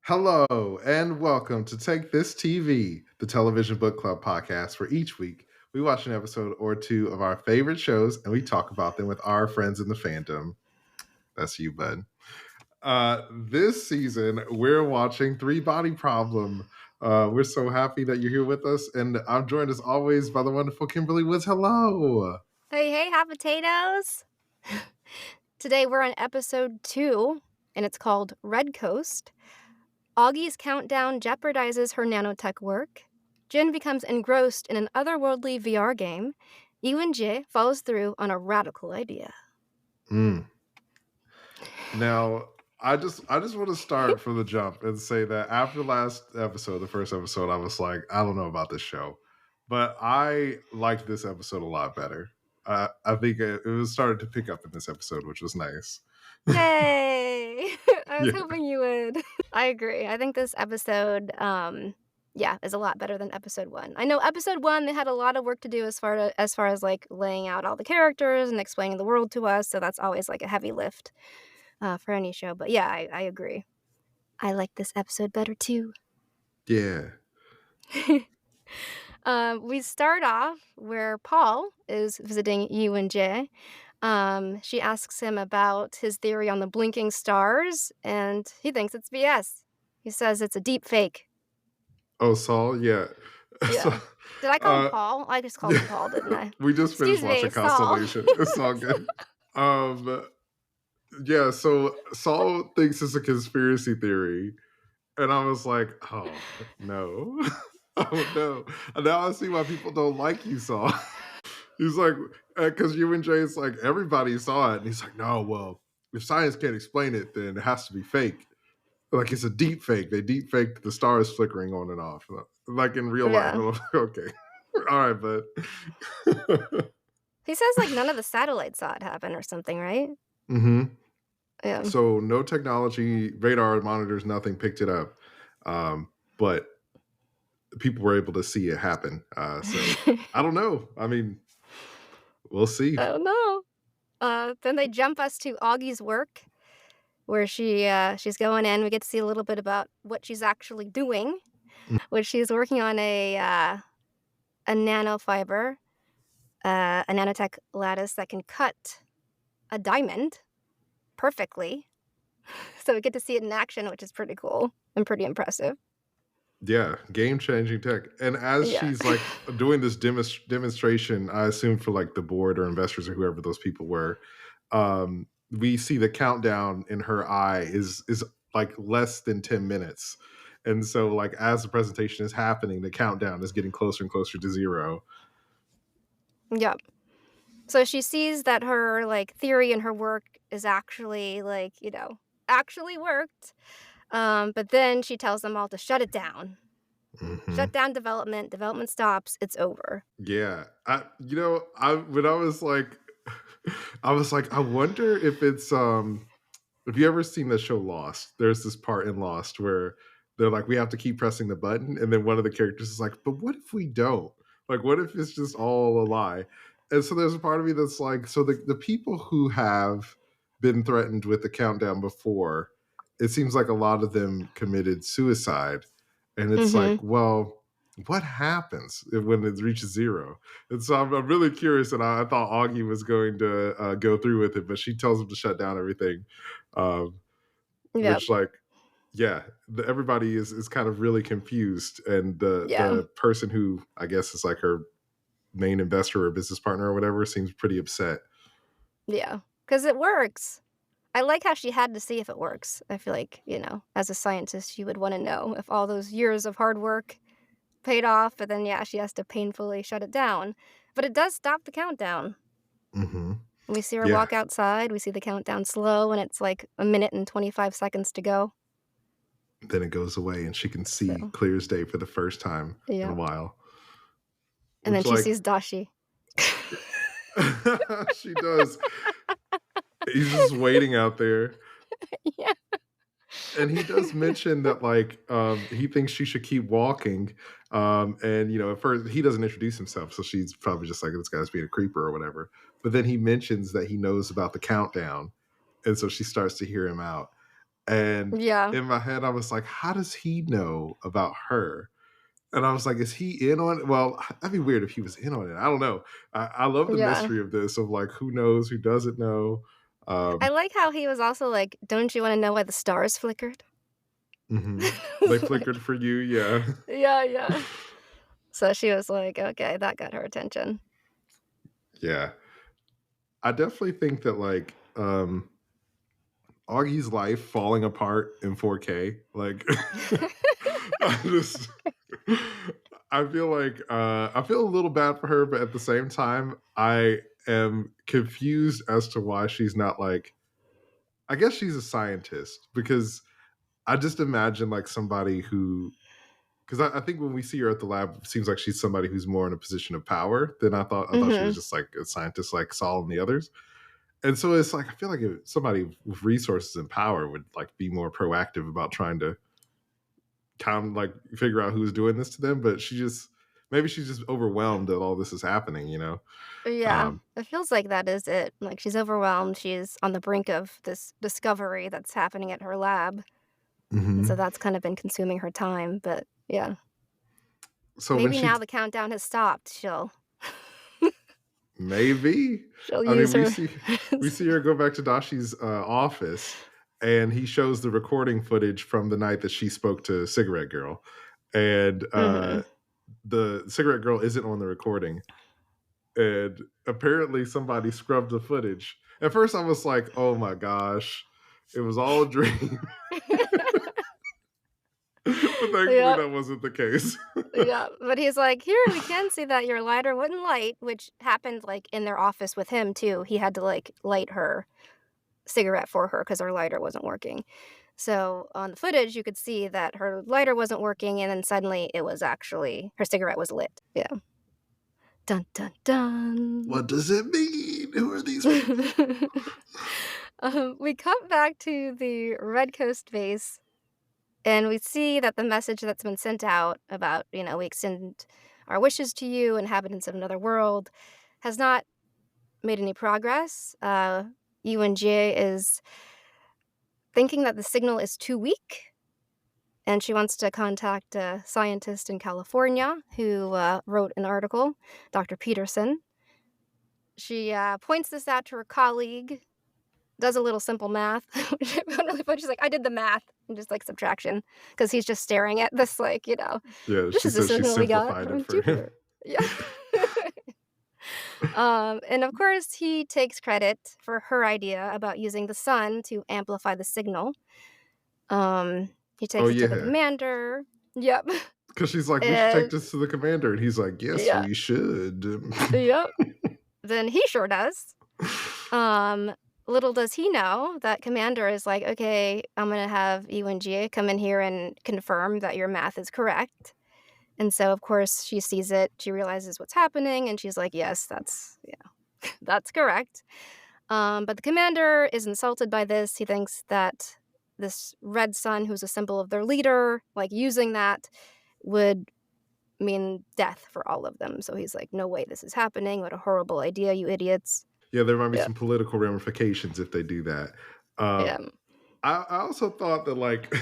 Hello and welcome to Take This TV, the television book club podcast, where each week we watch an episode or two of our favorite shows and we talk about them with our friends in the fandom. That's you, bud. This season, we're watching Three Body Problem. We're so happy that you're here with us, and I'm joined as always by the wonderful Kimberly Woods. Hello. Hey, hot potatoes! Today we're on episode 2, and it's called Red Coast. Augie's countdown jeopardizes her nanotech work. Jin becomes engrossed in an otherworldly VR game. Jie follows through on a radical idea. Now, I just want to start from the jump and say that after the last episode, the first episode, I was like, I don't know about this show, but I liked this episode a lot better. I think it was started to pick up in this episode, which was nice. Yay! I was Yeah. hoping you would. I agree. I think this episode, is a lot better than episode 1. I know episode 1, they had a lot of work to do as far as like laying out all the characters and explaining the world to us, so that's always like a heavy lift for any show. But yeah, I agree. I like this episode better too. Yeah. We start off where Paul is visiting Jie. She asks him about his theory on the blinking stars, and he thinks it's BS. He says it's a deep fake. Oh, Saul, yeah. Yeah. So, Did I call him Paul? I just called him Paul, didn't I? we just finished watching Saul. Constellation. It's all good. Yeah, so Saul thinks it's a conspiracy theory. And I was like, oh, no. Oh, no. And now I see why people don't like you, Saul. He's like, because you and Jay's like, everybody saw it. And he's like, no, well, if science can't explain it, then it has to be fake. Like, it's a deep fake. They deep faked the stars flickering on and off. Like in real life. I'm like, okay. All right, but. He says like none of the satellites saw it happen or something, right? Mm-hmm. Yeah. So no technology, radar, monitors, nothing picked it up. But people were able to see it happen. So I don't know. I mean, we'll see. I don't know. Then they jump us to Augie's work, where she's going in. We get to see a little bit about what she's actually doing, which she's working on a nanofiber, a nanotech lattice that can cut a diamond perfectly. So we get to see it in action, which is pretty cool and pretty impressive. Yeah, game-changing tech. And as she's like doing this demonstration, I assume for like the board or investors or whoever those people were, we see the countdown in her eye is like less than 10 minutes. And so like as the presentation is happening, the countdown is getting closer and closer to 0. Yep. So she sees that her like theory and her work is actually like, actually worked. But then she tells them all to shut it down. Mm-hmm. Shut down development. Development stops. It's over. Yeah. When I was like, I wonder if it's, have you ever seen the show Lost? There's this part in Lost where they're like, we have to keep pressing the button. And then one of the characters is like, but what if we don't? Like, what if it's just all a lie? And so there's a part of me that's like, so the people who have been threatened with the countdown before, it seems like a lot of them committed suicide. And it's like, well, what happens when it reaches 0? And so I'm really curious. And I thought Augie was going to go through with it, but she tells him to shut down everything. Which like, yeah, everybody is kind of really confused. And the person who I guess is like her main investor or business partner or whatever seems pretty upset. Yeah, because it works. I like how she had to see if it works. I feel like, as a scientist, you would want to know if all those years of hard work paid off, but then, she has to painfully shut it down. But it does stop the countdown. Mm-hmm. We see her walk outside. We see the countdown slow, and it's like 1 minute and 25 seconds to go. Then it goes away, and she can see clear as day for the first time in a while. And then she sees Dashi. She does. He's just waiting out there. Yeah. And he does mention that, like, he thinks she should keep walking. And, at first, he doesn't introduce himself. So she's probably just like, this guy's being a creeper or whatever. But then he mentions that he knows about the countdown. And so she starts to hear him out. And Yeah. in my head, I was like, how does he know about her? And I was like, is he in on it? Well, that'd be weird if he was in on it. I don't know. I love the Yeah. mystery of this, of like, who knows, who doesn't know. I Um, like how he was also like, "Don't you wanna know why the stars flickered?" mhm. They It's like flickered for you, yeah. yeah, yeah. So she was like, "Okay," that got her attention. Yeah. I definitely think that like Augie's life falling apart in 4K, like I just I feel like I feel a little bad for her, but at the same time, I am confused as to why she's not like I guess she's a scientist because I just imagine like somebody who because I think when we see her at the lab, it seems like she's somebody who's more in a position of power than I thought. I thought she was Mhm. just like a scientist like Saul and the others. And so it's like I feel like if somebody with resources and power would like be more proactive about trying to kind of like figure out who's doing this to them. But she just maybe she's just overwhelmed that all this is happening, you know? Yeah, Um, it feels like that is it. Like, she's overwhelmed, she's on the brink of this discovery that's happening at her lab, and so mhm. that's kind of been consuming her time, but yeah. So when Maybe she now the countdown has stopped, maybe she'll I mean use her we see her go back to Dashi's office and he shows the recording footage from the night that she spoke to Cigarette Girl. And Mhm. the cigarette girl isn't on the recording, and apparently somebody scrubbed the footage. At first, I was like, "Oh my gosh, it was all a dream," but thankfully, Yep, that wasn't the case. yeah, but he's like, "Here, we can see that your lighter wouldn't light," which happened, like, in their office with him too. He had to, like, light her cigarette for her because her lighter wasn't working. So, on the footage, you could see that her lighter wasn't working, and then suddenly it was actually her cigarette was lit. Yeah. Dun, dun, dun. What does it mean? Who are these people? We cut back to the Red Coast base, and we see that the message that's been sent out about, we extend our wishes to you, inhabitants of another world, has not made any progress. UNJ is thinking that the signal is too weak, and she wants to contact a scientist in California who wrote an article, Dr. Peterson. She points this out to her colleague, does a little simple math, which I found really funny. She's like, "I did the math," and just, like, subtraction, because he's just staring at this, like, Yeah, "This she is the says she signal we got simplified it from for him. Jupiter." Yeah. And of course, he takes credit for her idea about using the sun to amplify the signal. He Oh takes it to the yeah, commander. Yep. because she's like, "We should take And this to the commander," and he's like, "Yes, yeah, we should." yep. Then he sure does. Um, Little does he know that commander is like, "Okay, I'm gonna have UNGA come in here and confirm that your math is correct." And so, of course, she sees it, she realizes what's happening, and she's like, "Yes, that's yeah, that's correct." But the commander is insulted by this. He thinks that this red sun, who's a symbol of their leader, like, using that would mean death for all of them. So he's like, "No way this is happening. What a horrible idea, you idiots." Yeah, there might be Yeah, some political ramifications if they do that. Um, yeah. I also thought that like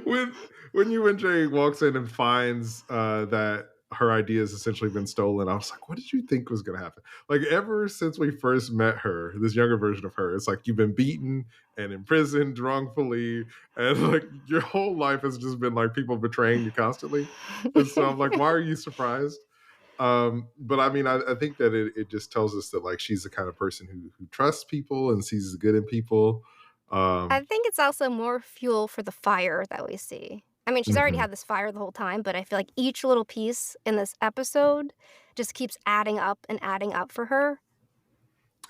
when when UNJ walks in and finds that her idea has essentially been stolen, I was like, what did you think was gonna happen? Like ever since we first met her, this younger version of her, it's like you've been beaten and imprisoned wrongfully, and like your whole life has just been like people betraying you constantly. And so I'm like, why are you surprised? But I mean, I think that it just tells us that like she's the kind of person who trusts people and sees the good in people. I Um, think it's also more fuel for the fire that we see. I mean, she's already mhm. had this fire the whole time, but I feel like each little piece in this episode just keeps adding up for her.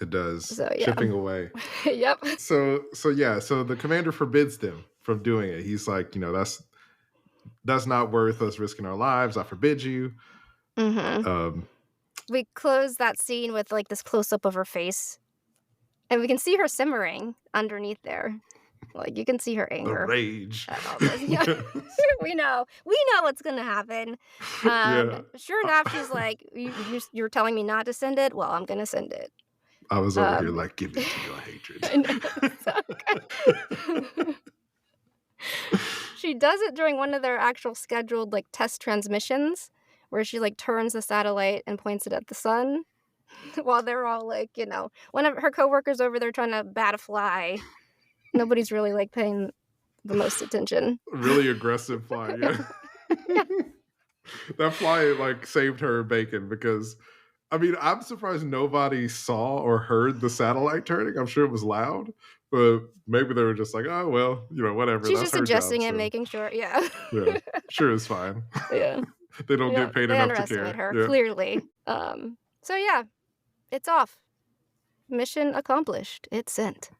It does, So yeah. chipping away. Yep. So yeah, so the commander forbids them from doing it. He's like, that's not worth us risking our lives. I forbid you. Mhm. Um, We close that scene with, like, this close up of her face, and we can see her simmering underneath there. Like, you can see her the anger rage. at all this. Yeah. Yes. We know what's gonna happen. Yeah. Sure enough, she's like, "You're telling me not to send it? Well, I'm gonna send it." I was over here Um, like, give in to your hatred. I know, it's so good. She does it during one of their actual scheduled, like, test transmissions where she, like, turns the satellite and points it at the sun while they're all, like, one of her coworkers over there trying to bat a fly. Nobody's really, like, paying the most attention. Really aggressive fly, yeah. Yeah. That fly, like, saved her bacon because, I mean, I'm surprised nobody saw or heard the satellite turning. I'm sure it was loud, but maybe they were just like, "Oh, well, whatever. She's That's just her job." adjusting it, So, making sure yeah. yeah, sure, it's fine. Yeah. They don't get paid They enough to underestimate care. her, Yeah. clearly. So yeah, it's off. Mission accomplished. It's sent.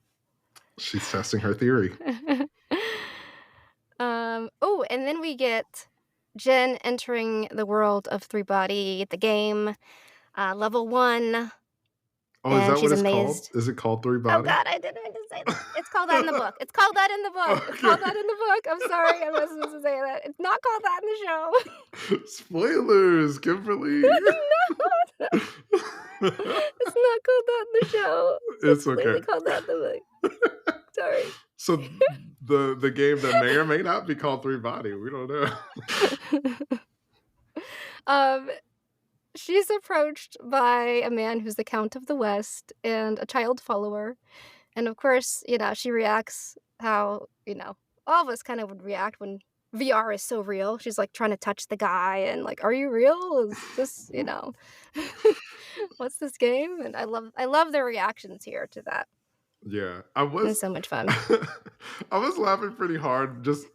She's testing her theory. Oh, and then we get Jen entering the world of Three Body, the game, level 1, Oh, is and that she's what it's called? amazed. Is it called Three Oh Body? god, I didn't mean to say that. It's called that in the book. It's called that in the book. It's called that Okay. in the book. I'm sorry, I wasn't supposed to say that. It's not called that in the show. Spoilers, Kimberly. No, it's not called that in the show. It's It's clearly okay. called that in the book. Sorry. So the game that may or may not be called Three Body, we don't know. Um, she's approached by a man who's the Count of the West and a child follower. And of course, she reacts how, all of us kind of would react when VR is so real. She's like trying to touch the guy and like, are you real? Is this, what's this game? And I love their reactions here to that. Yeah, It's so much fun. I was laughing pretty hard. Just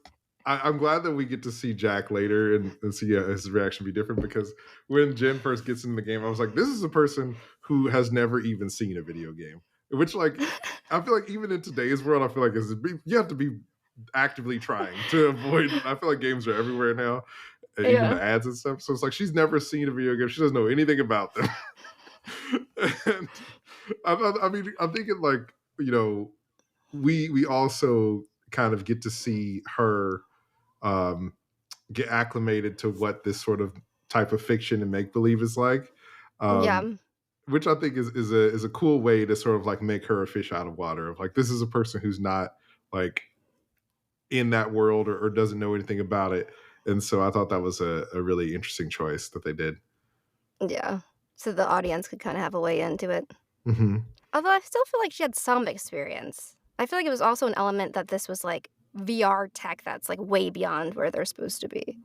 I'm glad that we get to see Jack later and see his reaction be different because when Jen first gets into the game, I was like, this is a person who has never even seen a video game. Which, like, I feel like even in today's world, I feel like you have to be actively trying to avoid. I feel like games are everywhere now, even Yeah. the ads and stuff. So it's like she's never seen a video game. She doesn't know anything about them. And I mean, I'm thinking like we also kind of get to see her um, get acclimated to what this sort of type of fiction and make believe is like, Yeah. um, which I think is a cool way to sort of like make her a fish out of water. Of like this is a person who's not like in that world or doesn't know anything about it, and so I thought that was a really interesting choice that they did. Yeah. So the audience could kind of have a way into it. Hmm. Although I still feel like she had some experience. I feel like it was also an element that this was like VR tech that's like way beyond where they're supposed to be.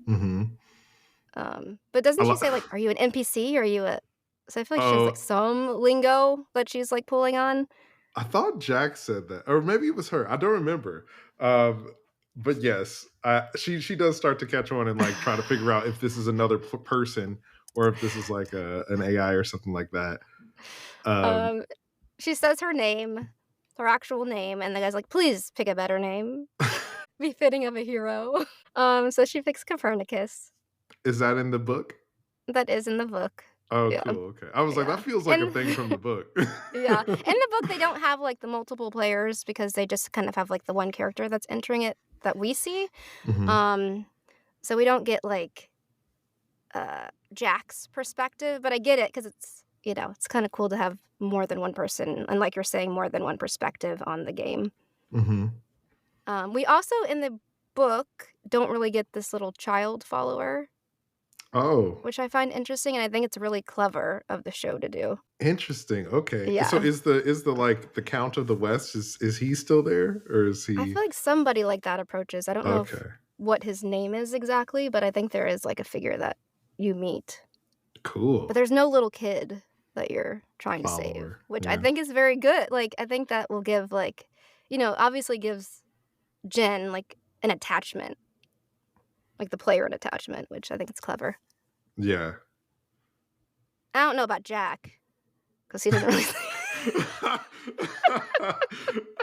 Hmm. But doesn't I she lo- say like, "Are you an NPC? Or are you a?" So I feel like she has like oh, some lingo that she's like pulling on. I thought Jack said that, or maybe it was her. I don't remember. But yes, she does start to catch on and like try to figure out if this is another person or if this is like an AI or something like that. Um, Um, she says her name, her actual name, and the guy's like, "Please pick a better name, befitting of a hero." So she picks Copernicus. is that in the book? That is in the book. Oh, Yeah, cool. Okay, I was like, that yeah, feels like a and thing from the book. yeah, in the book they don't have like the multiple players because they just kind of have like the one character that's entering it that we see. Hmm. Um, so we don't get like Jack's perspective, but I get it because it's kind of cool to have more than one person, and like you're saying, more than one perspective on the game. Hmm. We also in the book don't really get this little child follower, Oh, which I find interesting, and I think it's really clever of the show to do. interesting. Okay, so Yeah. is the like the Count of the West is he still there or is I he feel like somebody like that approaches. I don't know okay? what his name is exactly, but I think there is like a figure that you meet. But Cool there's no little kid that you're trying to save, follower. which I Yeah. think is very good. Like, I think that will give like, obviously gives Jen like an attachment, like the player an attachment, which I think is clever. Yeah. I don't know about Jack because he doesn't really.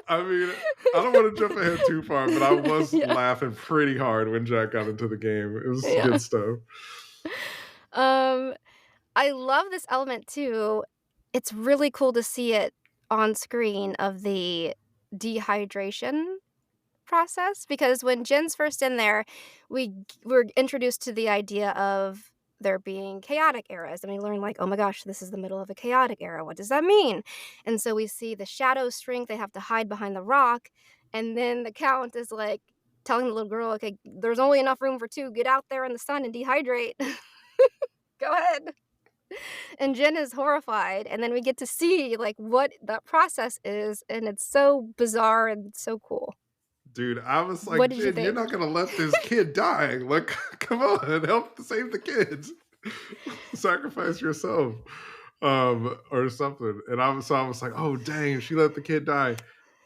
I mean, I don't want to jump ahead too far, but I was Yeah, laughing pretty hard when Jack got into the game. It was yeah. good stuff. Um, I love this element too. It's really cool to see it on screen of the dehydration process because when Jen's first in there, we're introduced to the idea of there being chaotic eras, and we learn like, oh my gosh, this is the middle of a chaotic era. What does that mean? And so we see the shadows shrink. They have to hide behind the rock, and then the Count is like telling the little girl, "Okay, there's only enough room for 2. Get out there in the sun and dehydrate. Go ahead." And Jen is horrified, and then we get to see, like, what that process is, and it's so bizarre and so cool. Dude, I was What like, did you "Jen, you're think? not gonna let this kid die. Like, come on, help save the kids. Sacrifice yourself." Or something. And I was like, "Oh dang, she let the kid die."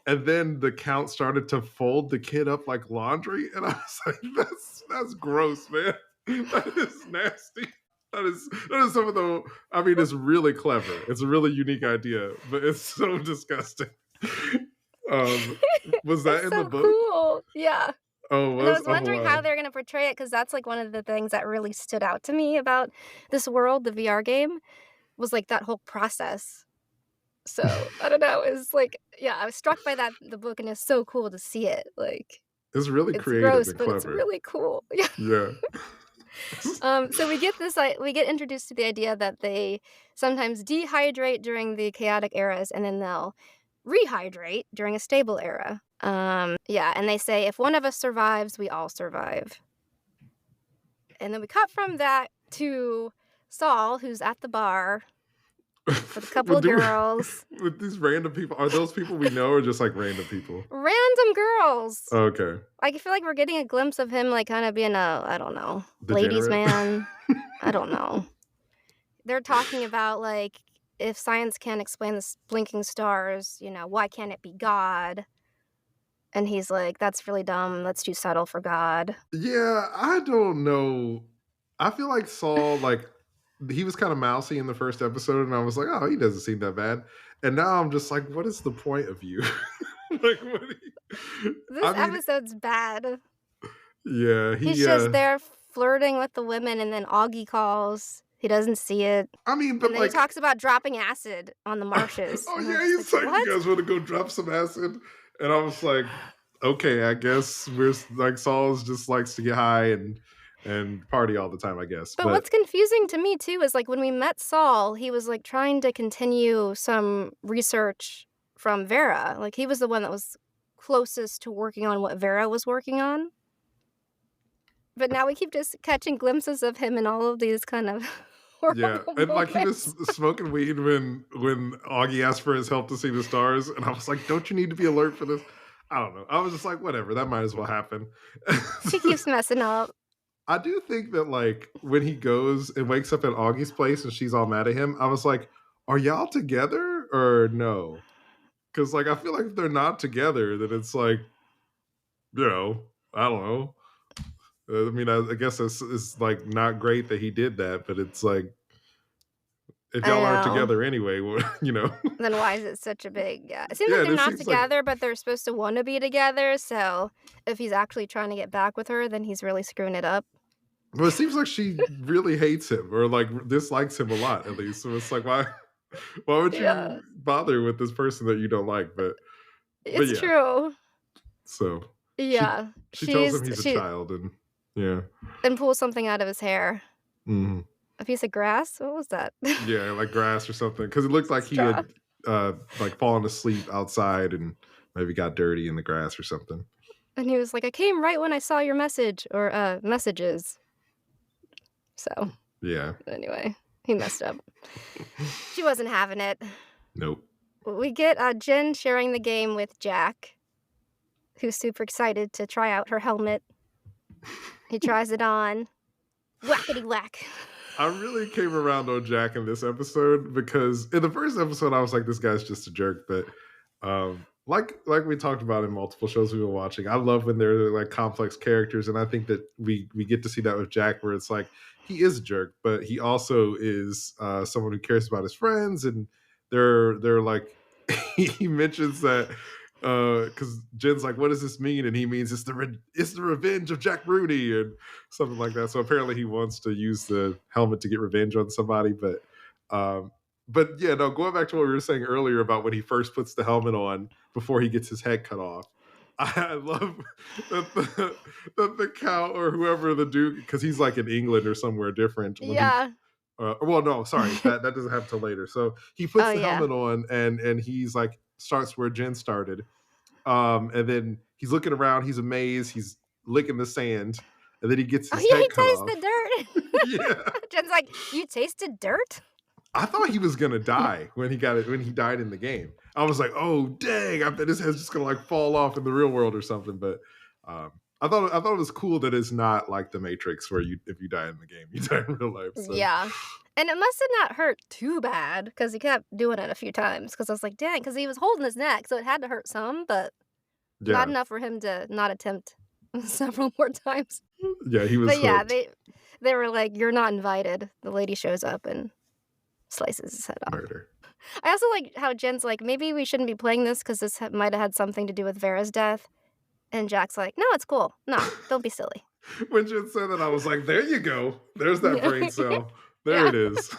And then the count started to fold the kid up like laundry, and I was like, "That's gross, man. That is nasty. That is some of the. I mean, it's really clever. It's a really unique idea, but it's so disgusting." Um, was that It's in the so book? cool. Yeah. Oh, it And I was? was Oh wondering how wow. they're gonna portray it because that's, like, one of the things that really stood out to me about this world, the VR game, was, like, that whole process. So, I don't know, it's like yeah, I was struck by that the book, and it's so cool to see it, like, It's really it's creative gross, and but it's clever. really cool. Yeah. Yeah. So we get introduced to the idea that they sometimes dehydrate during the chaotic eras, and then they'll rehydrate during a stable era. Yeah, and they say, "If one of us survives, we all survive." And then we cut from that to Saul, who's at the bar with a couple Well, of girls. with these random people, are those people we know or just like random people? Random girls! Okay. Like, I feel like we're getting a glimpse of him, like, kinda being a, I don't know, ladies' Degenerate? man. I don't know. They're talking about, like, if science can't explain the blinking stars, why can't it be God? And he's like, "That's really dumb. That's too subtle for God." Yeah, I don't know. I feel like Saul, like, he was kind of mousy in the first episode, and I was like, "Oh, he doesn't seem that bad." And now I'm just like, "What is the point of you?" Like, what? This I mean, episode's bad. yeah, He's just there flirting with the women, and then Augie calls. He doesn't see it. I mean, but And then he like, talks about dropping acid on the marshes, oh and I'm yeah, just he's like, like, "You "What?" guys want to go drop some acid?" And I was like, "Okay, I guess like Saul's just likes to get high and party all the time, I guess." But But what's confusing to me too is, like, when we met Saul, he was, like, trying to continue some research from Vera. Like, he was the one that was closest to working on what Vera was working on. But now we keep just catching glimpses of him in all of these kind of yeah, horrible and like he was moments. smoking weed when Augie asked for his help to see the stars, and I was like, "Don't you need to be alert for this?" I don't know. I was just like, "Whatever, that might as well happen." He keeps messing up. I do think that like when he goes and wakes up at Augie's place and she's all mad at him, I was like, "Are y'all together or no?" Because like I feel like if they're not together, then it's like I don't know. I mean, I guess it's like not great that he did that, but it's like if I y'all aren't know. together anyway, Then why is it such a big yeah. It seems like Yeah, they're this not seems like together, but they're supposed to wanna be together, so if he's actually trying to get back with her, then he's really screwing it up. well, it seems like she really hates him or like dislikes him a lot at least. So it's like why would Yeah, you bother with this person that you don't like? But it's yeah, true. so she Yeah, she tells him he's a she child and yeah. and pulls something out of his hair. Mhm. A piece of grass? What was that? Yeah, like grass or something because it looked like he Straw. had like fallen asleep outside and maybe got dirty in the grass or something. And he was like, "I came right when I saw your message or, messages." So, Yeah. anyway, he messed up. She wasn't having it. Nope. We get, Jen sharing the game with Jack, who's super excited to try out her helmet. He tries it on. Whackety whack. I really came around on Jack in this episode because in the first episode I was like, this guy's just a jerk. But like we talked about in multiple shows we were watching, I love when they're like complex characters, and I think that we get to see that with Jack, where it's like he is a jerk, but he also is someone who cares about his friends, and they're like he mentions that because Jen's like, what does this mean? And he means it's the revenge of Jack Rudy and something like that. So apparently he wants to use the helmet to get revenge on somebody. Um, but yeah, no. Going back to what we were saying earlier about when he first puts the helmet on before he gets his head cut off. I love that the count or whoever the duke, because he's like in England or somewhere different when he Yeah. well, no, sorry, that doesn't happen till later. So he Oh, puts the yeah. helmet on and he's like starts where Jen started, and then he's looking around, he's amazed, he's licking the sand, and then he gets Oh his yeah, head he cut tastes off. the dirt. Yeah. Jen's like, you tasted dirt? I thought he was gonna die when he died in the game. I was like, oh dang, I bet his head's just gonna like fall off in the real world or something. But I thought it was cool that it's not like the Matrix where if you die in the game, you die in real life. So Yeah. And it must have not hurt too bad because he kept doing it a few times. Because I was like, dang, because he was holding his neck, so it had to hurt some, but not yeah, enough for him to not attempt several more times. yeah, he was But yeah, hooked. they were like, "You're not invited." The lady shows up and slices his head off. Murder. I also like how Jen's like, "Maybe we shouldn't be playing this because this might have had something to do with Vera's death." And Jack's like, "No, it's cool. No, don't be silly." When Jen said that, I was like, there you go. There's that Yeah. brain cell. There Yeah. it is.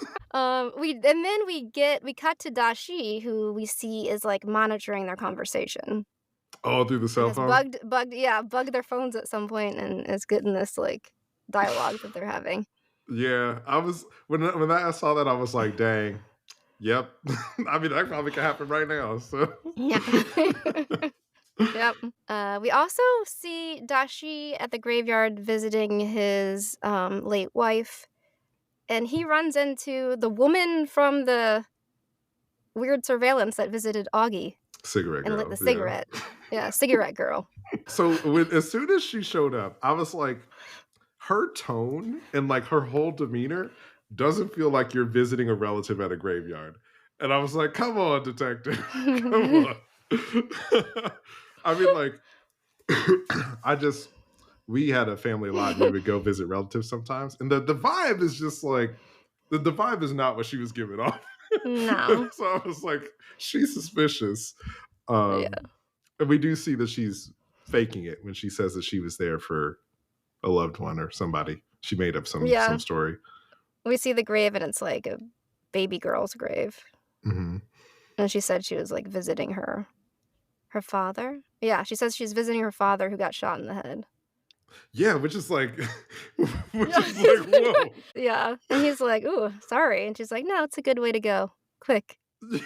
We cut to Dashi, who we see is like monitoring their conversation. All through the And cell has phone. bugged their phones at some point and is getting this like dialogue that they're having. Yeah, I was when I saw that, I was like, dang. Yep. I mean, that probably could happen right now. So. Yeah. Yep. We also see Dashi at the graveyard visiting his late wife, and he runs into the woman from the weird surveillance that visited Augie Cigarette and lit girl. the Yeah. cigarette. Yeah, cigarette girl. So as soon as she showed up, I was like, her tone and like her whole demeanor doesn't feel like you're visiting a relative at a graveyard. And I was like, come on, detective. Come on. I mean, like, we had a family lot and we would go visit relatives sometimes. And the vibe is just like, the vibe is not what she was giving off. No. So I was like, she's suspicious. Yeah. And we do see that she's faking it when she says that she was there for a loved one or somebody. She made up some Yeah. story. We see the grave and it's like a baby girl's grave. Mm-hmm. And she said she was like visiting her father. Yeah, she says she's visiting her father who got shot in the head. Yeah, which is like, whoa. Yeah, and he's like, "Ooh, sorry," and she's like, "No, it's a good way to go. Quick."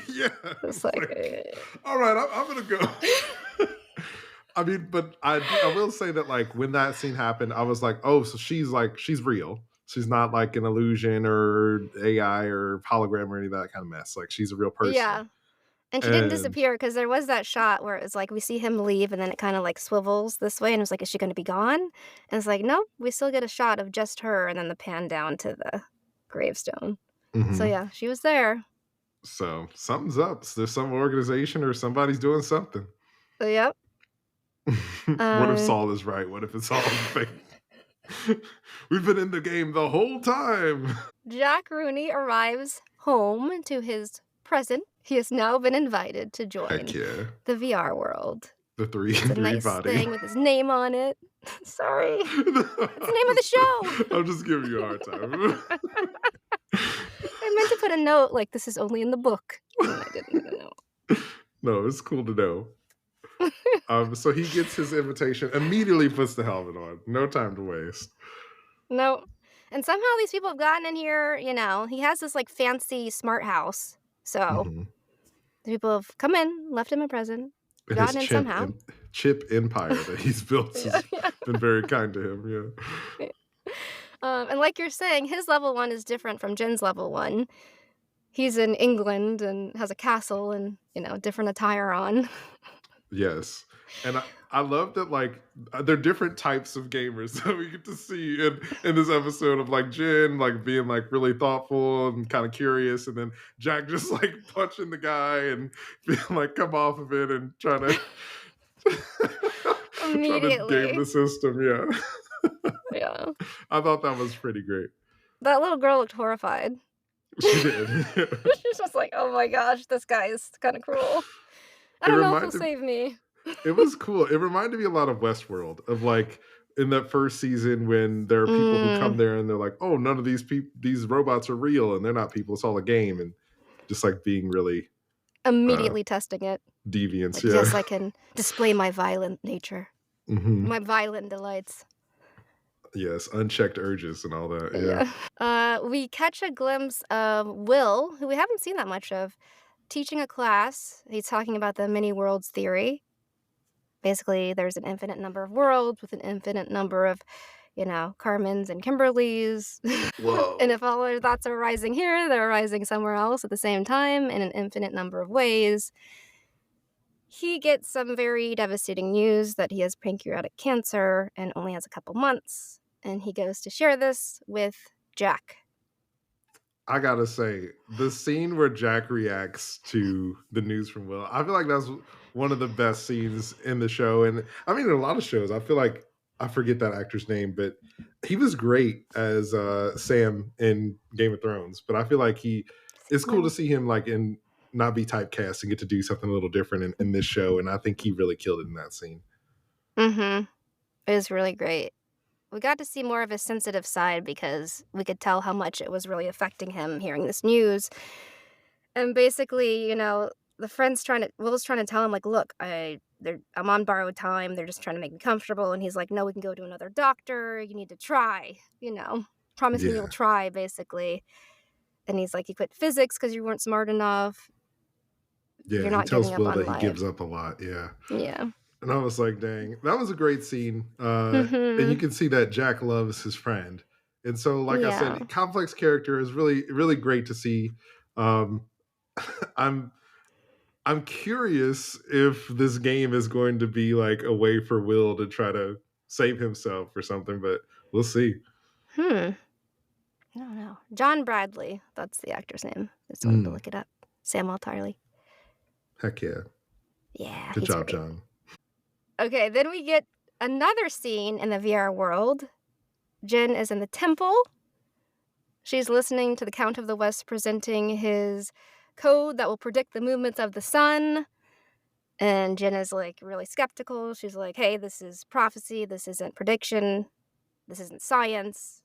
Yeah, It's it's like, like, all right, I'm gonna go. I mean, but I will say that like when that scene happened, I was like, oh, so she's real. She's not like an illusion or AI or hologram or any of that kind of mess. Like she's a real person. yeah. And she didn't And disappear because there was that shot where it was like we see him leave and then it kind of like swivels this way and it was like, is she going to be gone? And it's like, nope, we still get a shot of just her and then the pan down to the gravestone. So mhm. yeah, she was there. So something's up. There's some organization or somebody's doing something. So, yep. What if Um, Saul is right? What if it's all fake? We've been in the game the whole time. Jack Rooney arrives home to his present. He has now been invited to Heck join yeah. the VR world. The three It's a three nice body. thing with his name on it. Sorry. It's the name of the show. I'm just giving you a hard time. I meant to put a note like this is only in the book. And I didn't put a note. No, it's cool to know. So he gets his invitation, immediately puts the helmet on. No time to waste. No. And somehow these people have gotten in here, he has this like fancy smart house. So Mhm. the people have come in, left him a present, And his gotten in somehow. chip empire that he's built has Yeah. been very kind to him. Yeah. And like you're saying, his level 1 is different from Jin's level 1. He's in England and has a castle and, different attire on. Yes. And I love that like they're different types of gamers that we get to see in this episode of like Jen like being like really thoughtful and kind of curious, and then Jack just like punching the guy and being like come off of it and trying to trying to game Immediately. the system. Yeah. Yeah. I thought that was pretty great. That little girl looked horrified. She did. She's just like, "Oh my gosh, this guy is kind of cruel. I It don't know if he'll reminded save me." it was cool. It reminded me a lot of Westworld, of like in that first season when there are people who come Mm, there and they're like, "Oh, none of these robots are real and they're not people. It's all a game," and just like being really uh, immediately testing it. deviants. Like, yes, Yeah. I can display my violent nature, Hmm. my violent delights. Yes, unchecked urges and all that. Yeah. Yeah. We catch a glimpse of Will, who we haven't seen that much of, teaching a class. He's talking about the many worlds theory. basically there's an infinite number of worlds with an infinite number of, Carmens and Kimberlys. And Whoa. if all our thoughts are arising here, they're arising somewhere else at the same time in an infinite number of ways. He gets some very devastating news that he has pancreatic cancer and only has a couple months, and he goes to share this with Jack. I gotta say, the scene where Jack reacts to the news from Will, I feel like that's one of the best scenes in the show. And I mean, in a lot of shows, I feel like I forget that actor's name, but he was great as Sam in Game of Thrones. But I feel like it's cool to see him like in not be typecast and get to do something a little different in this show. And I think he really killed it in that scene. Mm-hmm. It was really great. We got to see more of his sensitive side because we could tell how much it was really affecting him hearing this news. And basically, the Will's trying to tell him, like, look, I'm on borrowed time. They're just trying to make me comfortable. And he's like, no, we can go to another doctor. You need to try, promise me Yeah. you'll try, basically. And he's like, you quit physics because you weren't smart enough. Yeah. You're He not giving tells up Will on that he gives life. up a lot. Yeah. Yeah. And I was like, dang, that was a great scene. And you Mm-hmm. can see that Jack loves his friend. And so, like I Yeah. said, complex character is really, really great to see. Um, I'm I'm curious if this game is going to be like a way for Will to try to save himself or something, but we'll see. I don't know. John Bradley. That's the actor's name. Just wanted to Mm, look it up. Samuel Tarly. heck yeah. Yeah, Good he's job, great. John. Okay, then we get another scene in the VR world. Jin is in the temple. She's listening to the Count of the West presenting his code that will predict the movements of the sun. And Jin is like really skeptical. She's like, hey, this is prophecy. This isn't prediction. This isn't science.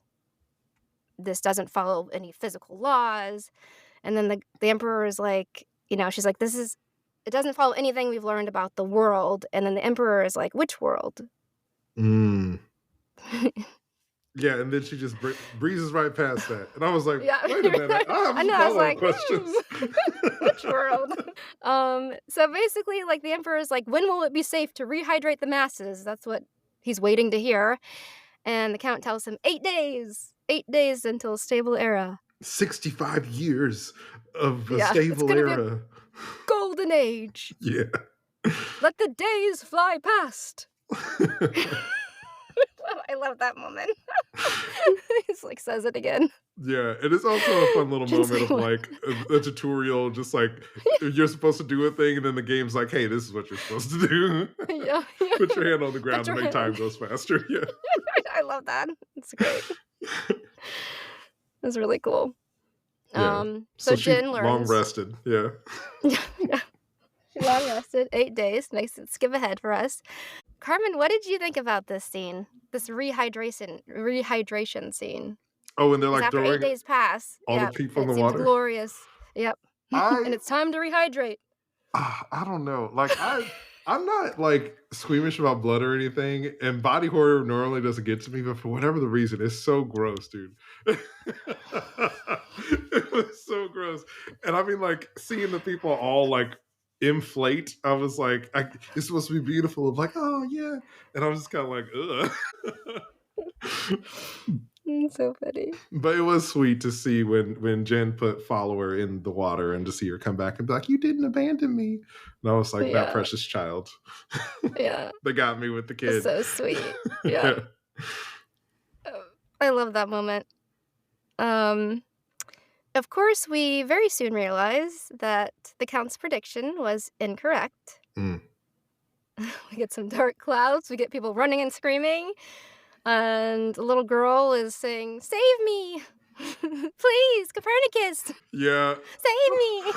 This doesn't follow any physical laws. And then the emperor is like, she's like, it doesn't follow anything we've learned about the world. And then the emperor is like, which world? Mm. Yeah, and then she just breezes right past that. And I was like, Yeah. wait a minute, I have I some know, I was follow up like, questions. which world? So basically, like, the emperor is like, when will it be safe to rehydrate the masses? That's what he's waiting to hear. And the count tells him 8 days. 8 days until a stable era. 65 years of a Yeah, it's stable gonna be a era. golden age. Yeah. Let the days fly past. I love that moment. He's like, says it again. Yeah, it is also a fun little Jin's moment like, of what? like a tutorial, just like you're supposed to do a thing, and then the game's like, "Hey, this is what you're supposed to do. Yeah. Put your hand on the Put ground to your make time hand. goes faster." Yeah, I love that. It's great. It's really cool. yeah. So So she Jin long learns. rested. Yeah, Yeah. She long rested 8 days. Nice skip ahead for us. Carmen, what did you think about this scene? This rehydration scene? oh, and they're Because like after 8 throwing days pass, all the yep, people and in it the seems water. glorious. Yep. And I it's time to rehydrate. I don't know. Like I'm not like squeamish about blood or anything, and body horror normally doesn't get to me, but for whatever the reason, it's so gross, dude. It was so gross. And I mean, like seeing the people all like inflate, I was like, it's supposed to be beautiful. I'm like, oh yeah. And I was just kind of like, ugh. So funny. But it was sweet to see when Jen put follower in the water and to see her come back and be like, "You didn't abandon me." And I was like, "That Yeah. precious child." Yeah. They got me with the It's kid. so sweet. Yeah. Yeah. I love that moment. Um, of course, we very soon realize that the Count's prediction was incorrect. Mm. We get some dark clouds, we get people running and screaming, and a little girl is saying, "Save me! Please, Copernicus! Yeah. Save me!"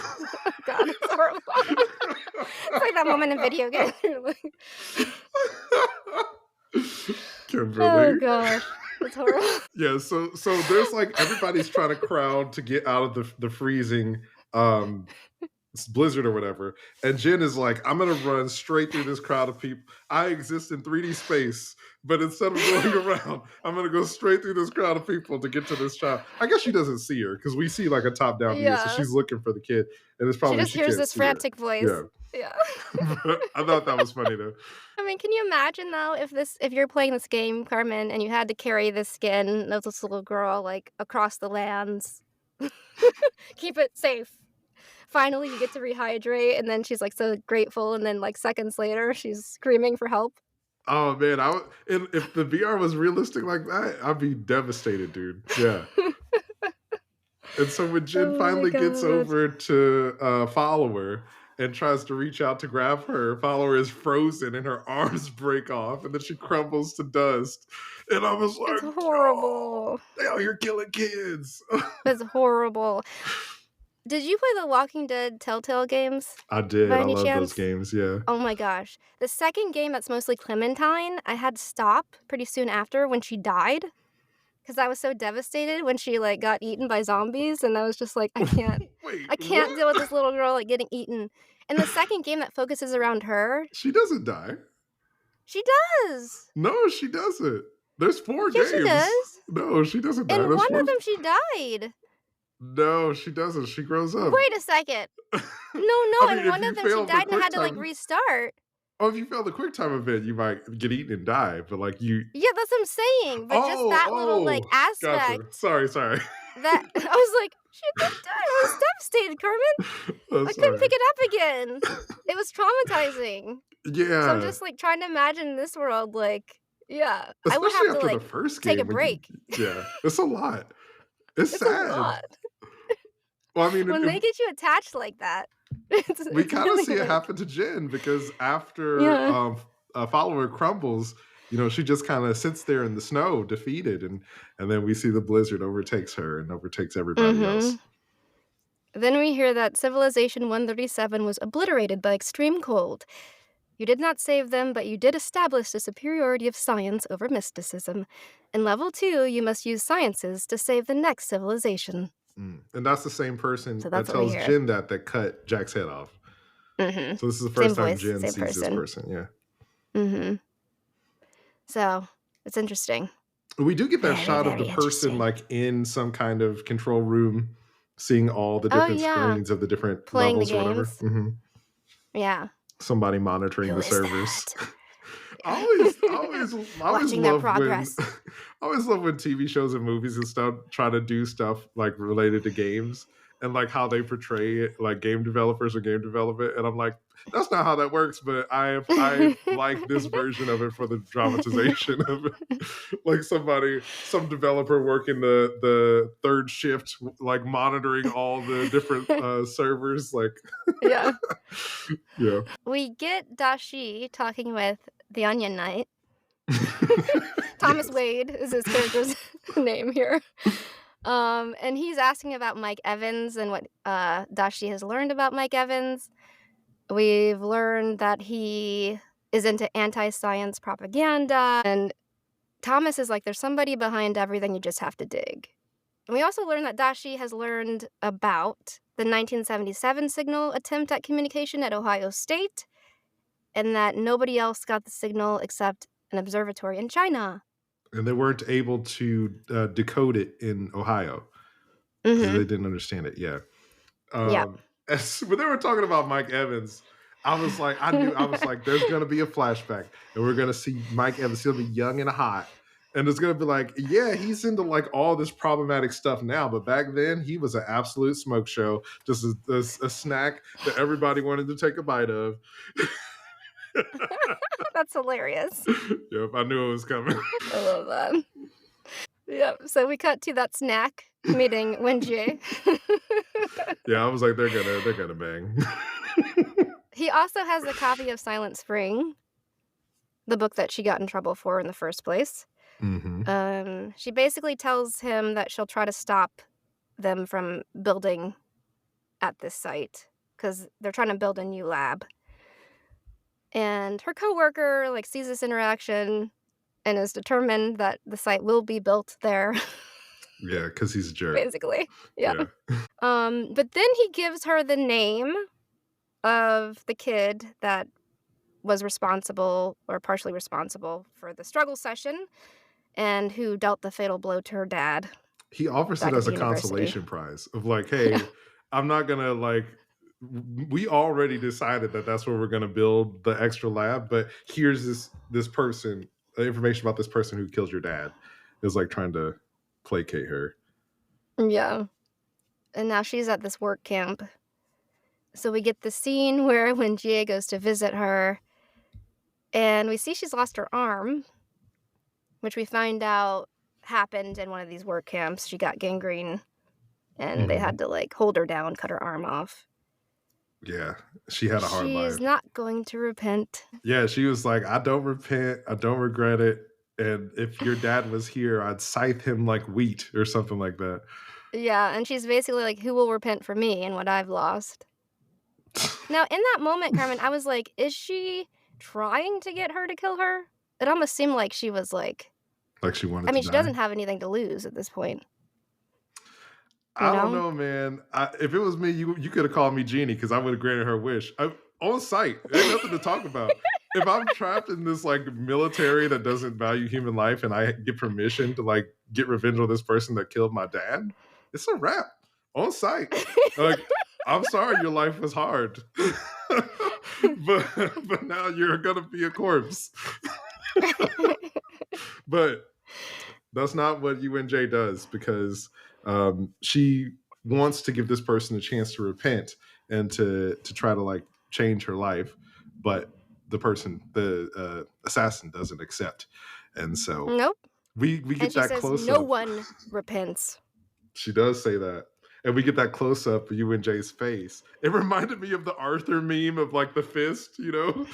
Oh god, it's horrible. It's like that moment in video games. You're like, Kimberly. oh gosh, it's horrible. Yeah, so there's like everybody's trying to crowd to get out of the freezing. Um Blizzard or whatever. And Jin is like, I'm gonna run straight through this crowd of people. I exist in 3D space, but instead of going around, I'm gonna go straight through this crowd of people to get to this child. I guess she doesn't see her because we see like a top-down view, so Yeah. she's looking for the kid, and it's She probably just she hears can't this see her. frantic voice. Yeah. Yeah. I thought that was funny though. I mean, can you imagine though if you're playing this game, Carmen, and you had to carry the skin of this little girl like across the lands, keep it safe. Finally, you get to rehydrate, and then she's like so grateful, and then like seconds later, she's screaming for help. Oh man, if the VR was realistic like that, I'd be devastated, dude. Yeah. And so when Jin Oh my finally gets god. over to Follower and tries to reach out to grab her, Follower is frozen and her arms break off, and then she crumbles to dust. And I was It's like, horrible. "Oh, they out here killing kids." It's horrible. Did you play the Walking Dead Telltale games I did. by I any love those chance? games. Yeah. Oh my gosh. The second game that's mostly Clementine, I had to stop pretty soon after when she died because I was so devastated when she like got eaten by zombies, and I was just like, Wait, I can't deal with what? this little girl like getting eaten. And the second game that focuses around her, She doesn't die. she does. No, she doesn't. There's 4 Yeah, she games. does. No, she doesn't die. In There's one 4. of them, she died. No, she doesn't. She grows up. Wait a second. No, I no, mean, in if one you of them, she fail the died and quick had to like time, restart. if you fail the quick time event, you might get eaten and die. But like you, Yeah, that's what I'm saying. But just that little like gotcha. aspect Sorry. that I was like, she did die. I was devastated, Carmen. Oh, I couldn't sorry. pick it up again. It was traumatizing. So I'm Yeah, just like trying to imagine this world, like, yeah. I would especially have to after the like first take a game. break. Yeah, it's a lot. It's It's a sad. lot. Well, I mean, When they get you attached like that, we it's kind of really see it like, happen to Jen because after yeah. a follower crumbles, she just kind of sits there in the snow, defeated, and then we see the blizzard overtakes her and overtakes everybody Mm-hmm. else. Then we hear that Civilization 137 was obliterated by extreme cold. You did not save them, but you did establish the superiority of science over mysticism. In level 2, you must use sciences to save the next civilization. And that's the same person So that that's what we tells hear. Jin that cut Jack's head off. Mm-hmm. So this is the Same first time voice, Jin same sees this person. person. Yeah. Mm-hmm. So it's interesting. We do get that Very, shot of the very person interesting. like in some kind of control room, seeing all the Oh, different yeah. screens of the different Playing the levels or whatever. games. Yeah. Somebody monitoring Who the is servers. that? I always Watching their love when progress. I always love when TV shows and movies and stuff try to do stuff like related to games and like how they portray it, like game developers or game development. And I'm like, that's not how that works, but I like this version of it for the dramatization of it. Like some developer working the third shift, like monitoring all the different servers. Like, Yeah. yeah. We get Dashi talking with the Onion Knight. Thomas Yes. Wade is his character's name here. And he's asking about Mike Evans and what Dashi has learned about Mike Evans. We've learned that he is into anti-science propaganda, and Thomas is like, there's somebody behind everything, you just have to dig. And we also learned that Dashi has learned about the 1977 signal attempt at communication at Ohio State, and that nobody else got the signal except an observatory in China. And they weren't able to decode it in Ohio because Mm-hmm. they didn't understand it. Yeah. Yeah. When they were talking about Mike Evans, I was like, there's gonna be a flashback, and we're gonna see Mike Evans. He'll be young and hot, and it's gonna be like, yeah, he's into like all this problematic stuff now, but back then he was an absolute smoke show, just a snack that everybody wanted to take a bite of. That's hilarious. Yep, I knew it was coming. I love that. Yep. So we cut to that snack meeting Wenjie. Yeah, I was like, they're gonna bang. He also has a copy of Silent Spring, the book that she got in trouble for in the first place. Mm-hmm. She basically tells him that she'll try to stop them from building at this site because they're trying to build a new lab. And her coworker like sees this interaction and is determined that the site will be built there. Yeah, because he's a jerk. Basically, yeah. But then he gives her the name of the kid that was responsible or partially responsible for the struggle session and who dealt the fatal blow to her dad He offers it back at as the a university. consolation prize of like, "Hey, I'm not gonna like we already decided that that's where we're gonna build the extra lab, but here's this person, information about this person who killed your dad." Is like trying to placate her. Yeah. And now she's at this work camp. So we get the scene where when GA goes to visit her, and we see she's lost her arm, which we find out happened in one of these work camps. She got gangrene, and they Mhm. had to, like, hold her down, cut her arm off. Yeah, she had a hard She's life. not going to repent. Yeah, she was like, "I don't repent, I don't regret it, and if your dad was here, I'd scythe him like wheat," or something like that. Yeah, and she's basically like, "Who will repent for me and what I've lost?" Now, in that moment, Carmen, I was like, is she trying to get her to kill her? It almost seemed like she was like, Like she wanted I to mean, she die. doesn't have anything to lose at this point, you I don't know? know, man. If it was me, you could have called me Genie because I would have granted her wish on site. Ain't nothing to talk about. If I'm trapped in this like military that doesn't value human life, and I get permission to like get revenge on this person that killed my dad, it's a wrap on site. Like, I'm sorry, your life was hard, but now you're gonna be a corpse. But that's not what UNJ does because she wants to give this person a chance to repent and to try to like change her life, but the assassin doesn't accept, and so Nope. we And get she that says, close "No up. one repents." She does say that. And we get that close up of UNJ's face. It reminded me of the Arthur meme of like the fist, you know?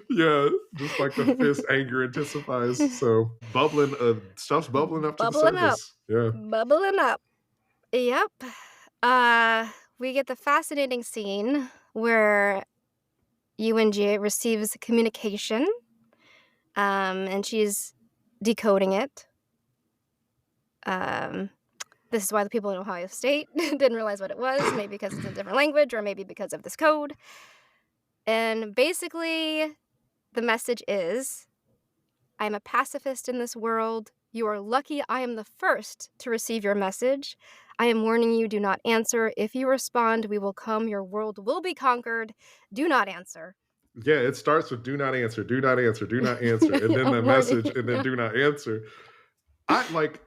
Yeah, just like the fist anger intensifies. So bubbling, stuff's bubbling up to the Bubbling up. surface. Yeah. Bubbling up. Yep. We get the fascinating scene where UNJ receives communication, and she's decoding it. Um, this is why the people in Ohio State didn't realize what it was, maybe because it's a different language or maybe because of this code. And basically, the message is, I am a pacifist in this world. You are lucky I am the first to receive your message. I am warning you, do not answer. If you respond, we will come. Your world will be conquered. Do not answer. Yeah, it starts with do not answer, do not answer, do not answer, and then the I'm warning message, and then you. do not answer. I like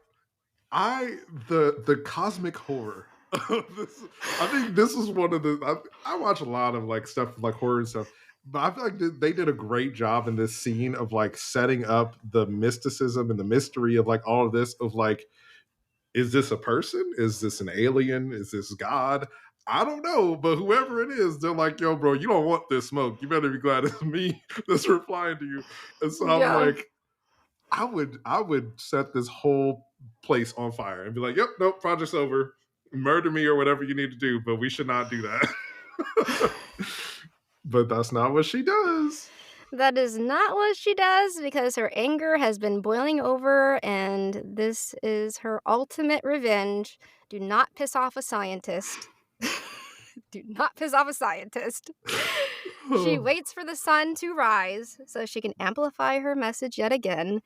I the cosmic horror of this. I think this is one of the. I watch a lot of like stuff like horror and stuff, but I feel like they did a great job in this scene of like setting up the mysticism and the mystery of like all of this of like, is this a person? Is this an alien? Is this God? I don't know, but whoever it is, they're like, yo, bro, you don't want this smoke. You better be glad it's me that's replying to you. And so I'm Yeah. like, I would set this whole place on fire and be like, "Yep, nope, project's over. Murder me or whatever you need to do, but we should not do that." But that's not what she does. That is not what she does because her anger has been boiling over, and this is her ultimate revenge. Do not piss off a scientist. Do not piss off a scientist. She waits for the sun to rise so she can amplify her message yet again.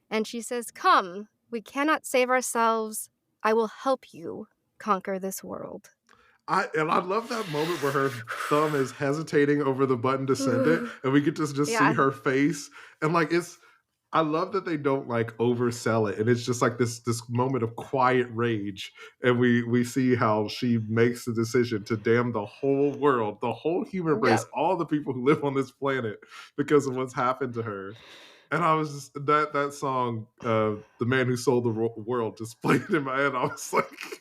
And she says, come, we cannot save ourselves. I will help you conquer this world. I love that moment where her thumb is hesitating over the button to send it, and we get to just see Yeah. her face, and like it's. I love that they don't like oversell it, and it's just like this moment of quiet rage, and we see how she makes the decision to damn the whole world, the whole human race, Yep. all the people who live on this planet because of what's happened to her. And I was just that song, "The Man Who Sold the World," just played in my head. I was like,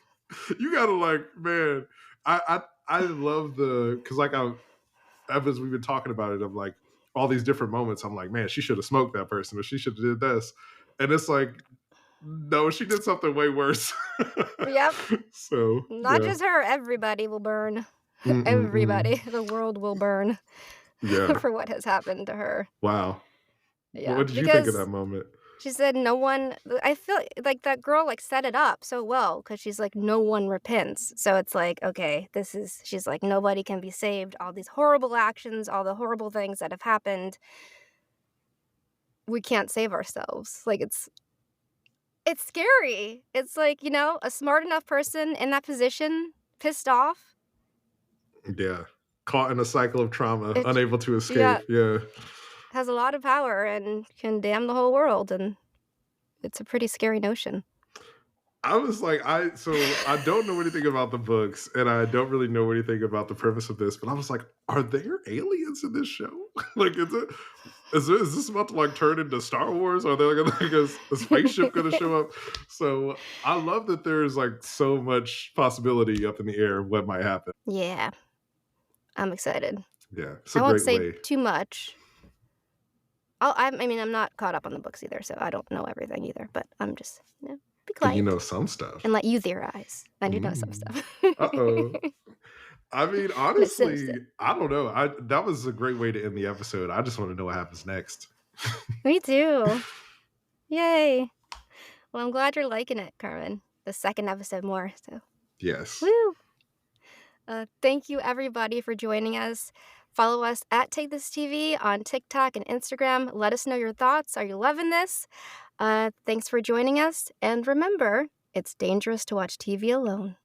you gotta like, man, I love the because like I as we've been talking about it of like all these different moments, I'm like, man, she should have smoked that person or she should have did this. And it's like, no, she did something way worse. Yep. So Not yeah. just her, everybody will burn. Mm-mm-mm. Everybody. The world will burn Yeah. for what has happened to her. Wow. Yeah. What did you think of that Because moment? She said no one I feel like that girl, like, set it up so well because she's like, "No one repents." So it's like, okay, she's like, "Nobody can be saved. All these horrible actions, all the horrible things that have happened, we can't save ourselves." Like, it's scary. It's like, a smart enough person in that position, pissed off, Yeah. Caught in a cycle of trauma, it unable to escape. yeah, Yeah. has a lot of power and can damn the whole world, and it's a pretty scary notion. I was like, I don't know anything about the books, and I don't really know anything about the premise of this, but I was like, are there aliens in this show? Like, is this about to like turn into Star Wars? Are there like a spaceship going to show up? So I love that there's like so much possibility up in the air of what might happen. Yeah, I'm excited. Yeah, it's a I won't great say way. too much. I mean, I'm not caught up on the books either, so I don't know everything either, but I'm just, be But you know quiet some stuff. and let you theorize. I do know some Mm. stuff. Uh-oh. I mean, Miss Simpson. honestly, I don't know. That was a great way to end the episode. I just want to know what happens next. Me too. Yay. Well, I'm glad you're liking it, Carmen. The second episode more, so Yes. woo! Thank you, everybody, for joining us. Follow us at Take This TV on TikTok and Instagram. Let us know your thoughts. Are you loving this? Thanks for joining us. And remember, it's dangerous to watch TV alone.